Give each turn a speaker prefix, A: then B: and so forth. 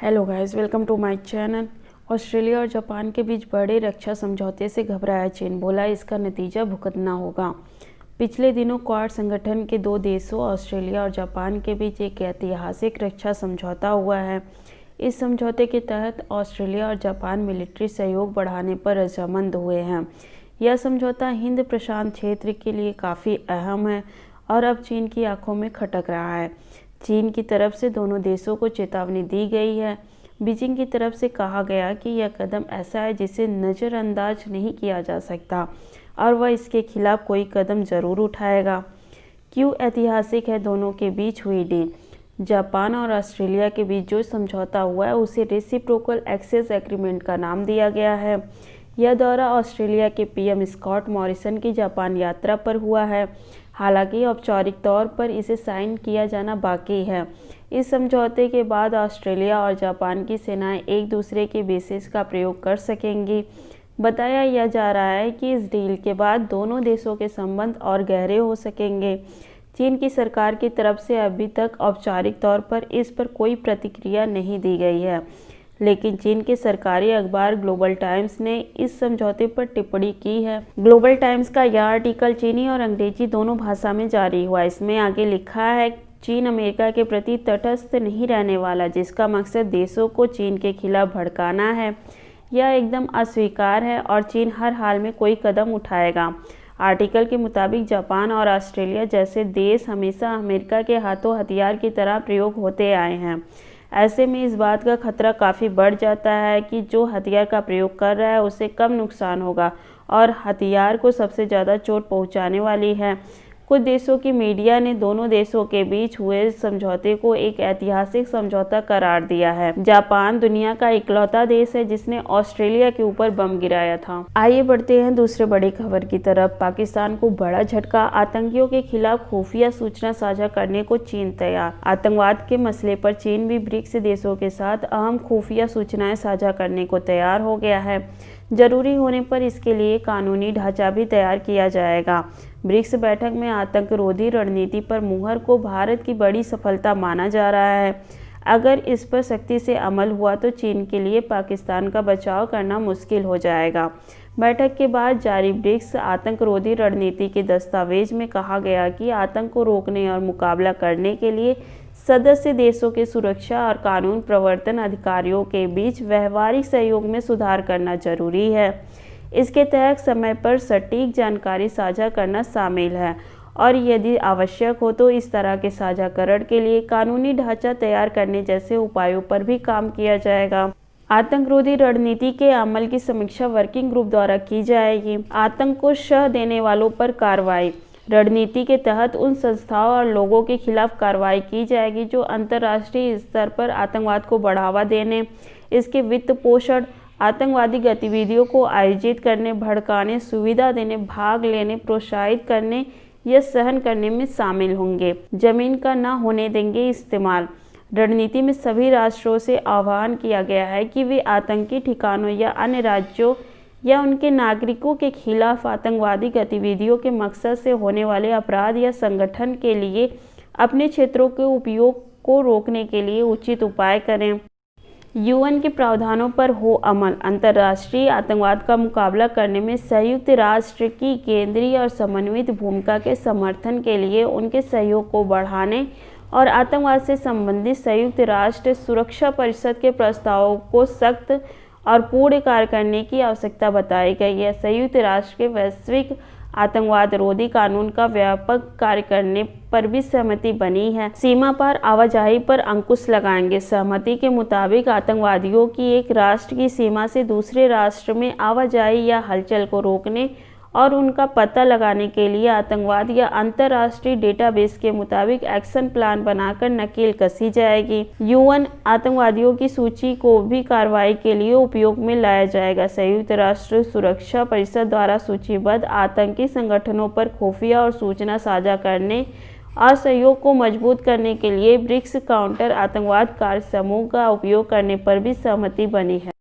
A: Hello guys, welcome to my channel. Australia और Japan के बीच बड़े रक्षा समझौते से घबराया चीन, बोला इसका नतीजा भुगतना होगा। पिछले दिनों क्वाड संगठन के दो देशों ऑस्ट्रेलिया और जापान के बीच एक ऐतिहासिक रक्षा समझौता हुआ है। इस समझौते के तहत ऑस्ट्रेलिया और जापान मिलिट्री सहयोग बढ़ाने पर रजामंद हुए हैं। यह समझौता हिंद प्रशांत क्षेत्र के लिए काफ़ी अहम है और अब चीन की आंखों में खटक रहा है। चीन की तरफ से दोनों देशों को चेतावनी दी गई है। बीजिंग की तरफ से कहा गया कि यह कदम ऐसा है जिसे नज़रअंदाज नहीं किया जा सकता और वह इसके खिलाफ कोई कदम ज़रूर उठाएगा। क्यों ऐतिहासिक है दोनों के बीच हुई डील? जापान और ऑस्ट्रेलिया के बीच जो समझौता हुआ है उसे रेसिप्रोकल एक्सेस एग्रीमेंट का नाम दिया गया है। यह दौरा ऑस्ट्रेलिया के पीएम स्कॉट मॉरिसन की जापान यात्रा पर हुआ है। हालांकि औपचारिक तौर पर इसे साइन किया जाना बाकी है। इस समझौते के बाद ऑस्ट्रेलिया और जापान की सेनाएं एक दूसरे के बेसिस का प्रयोग कर सकेंगी। बताया यह जा रहा है कि इस डील के बाद दोनों देशों के संबंध और गहरे हो सकेंगे। चीन की सरकार की तरफ से अभी तक औपचारिक तौर पर इस पर कोई प्रतिक्रिया नहीं दी गई है, लेकिन चीन के सरकारी अखबार ग्लोबल टाइम्स ने इस समझौते पर टिप्पणी की है। ग्लोबल टाइम्स का यह आर्टिकल चीनी और अंग्रेजी दोनों भाषा में जारी हुआ। इसमें आगे लिखा है, चीन अमेरिका के प्रति तटस्थ नहीं रहने वाला, जिसका मकसद देशों को चीन के खिलाफ भड़काना है। यह एकदम अस्वीकार है और चीन हर हाल में कोई कदम उठाएगा। आर्टिकल के मुताबिक जापान और ऑस्ट्रेलिया जैसे देश हमेशा अमेरिका के हाथों हथियार की तरह प्रयोग होते आए हैं। ऐसे में इस बात का खतरा काफ़ी बढ़ जाता है कि जो हथियार का प्रयोग कर रहा है उसे कम नुकसान होगा और हथियार को सबसे ज़्यादा चोट पहुंचाने वाली है। कुछ देशों की मीडिया ने दोनों देशों के बीच हुए समझौते को एक ऐतिहासिक समझौता करार दिया है। जापान दुनिया का इकलौता देश है जिसने ऑस्ट्रेलिया के ऊपर बम गिराया था। आइए बढ़ते हैं दूसरे बड़ी खबर की तरफ। पाकिस्तान को बड़ा झटका, आतंकियों के खिलाफ खुफिया सूचना साझा करने को चीन तैयार। आतंकवाद के मसले पर चीन भी ब्रिक्स देशों के साथ अहम खुफिया सूचनाएं साझा करने को तैयार हो गया है। जरूरी होने पर इसके लिए कानूनी ढांचा भी तैयार किया जाएगा। ब्रिक्स बैठक में आतंकरोधी रणनीति पर मुहर को भारत की बड़ी सफलता माना जा रहा है। अगर इस पर सख्ती से अमल हुआ तो चीन के लिए पाकिस्तान का बचाव करना मुश्किल हो जाएगा। बैठक के बाद जारी ब्रिक्स आतंकरोधी रणनीति के दस्तावेज में कहा गया कि आतंक को रोकने और मुकाबला करने के लिए सदस्य देशों के सुरक्षा और कानून प्रवर्तन अधिकारियों के बीच व्यवहारिक सहयोग में सुधार करना जरूरी है। इसके तहत समय पर सटीक जानकारी साझा करना शामिल है और यदि आवश्यक हो तो इस तरह के साझाकरण के लिए कानूनी ढांचा तैयार करने जैसे उपायों पर भी काम किया जाएगा। आतंकरोधी रणनीति के अमल की समीक्षा वर्किंग ग्रुप द्वारा की जाएगी। आतंक को शह देने वालों पर कार्रवाई। रणनीति के तहत उन संस्थाओं और लोगों के खिलाफ कार्रवाई की जाएगी जो अंतर्राष्ट्रीय स्तर पर आतंकवाद को बढ़ावा देने, इसके वित्त पोषण, आतंकवादी गतिविधियों को आयोजित करने, भड़काने, सुविधा देने, भाग लेने, प्रोत्साहित करने या सहन करने में शामिल होंगे। जमीन का न होने देंगे इस्तेमाल। रणनीति में सभी राष्ट्रों से आह्वान किया गया है कि वे आतंकी ठिकानों या अन्य राज्यों या उनके नागरिकों के खिलाफ आतंकवादी गतिविधियों के मकसद से होने वाले अपराध या संगठन के लिए अपने क्षेत्रों के उपयोग को रोकने के लिए उचित उपाय करें। यूएन के प्रावधानों पर हो अमल। अंतर्राष्ट्रीय आतंकवाद का मुकाबला करने में संयुक्त राष्ट्र की केंद्रीय और समन्वित भूमिका के समर्थन के लिए उनके सहयोग को बढ़ाने और आतंकवाद से संबंधित संयुक्त राष्ट्र सुरक्षा परिषद के प्रस्तावों को सख्त और पूर्ण कार्य करने की आवश्यकता बताई गई है। संयुक्त राष्ट्र के वैश्विक आतंकवाद रोधी कानून का व्यापक कार्य करने पर भी सहमति बनी है। सीमा पार आवाजाही पर अंकुश लगाएंगे। सहमति के मुताबिक आतंकवादियों की एक राष्ट्र की सीमा से दूसरे राष्ट्र में आवाजाही या हलचल को रोकने और उनका पता लगाने के लिए आतंकवाद या अंतर्राष्ट्रीय डेटाबेस के मुताबिक एक्शन प्लान बनाकर नकेल कसी जाएगी। यूएन आतंकवादियों की सूची को भी कार्रवाई के लिए उपयोग में लाया जाएगा। संयुक्त राष्ट्र सुरक्षा परिषद द्वारा सूचीबद्ध आतंकी संगठनों पर खुफिया और सूचना साझा करने और सहयोग को मजबूत करने के लिए ब्रिक्स काउंटर आतंकवाद कार्य समूह का उपयोग करने पर भी सहमति बनी है।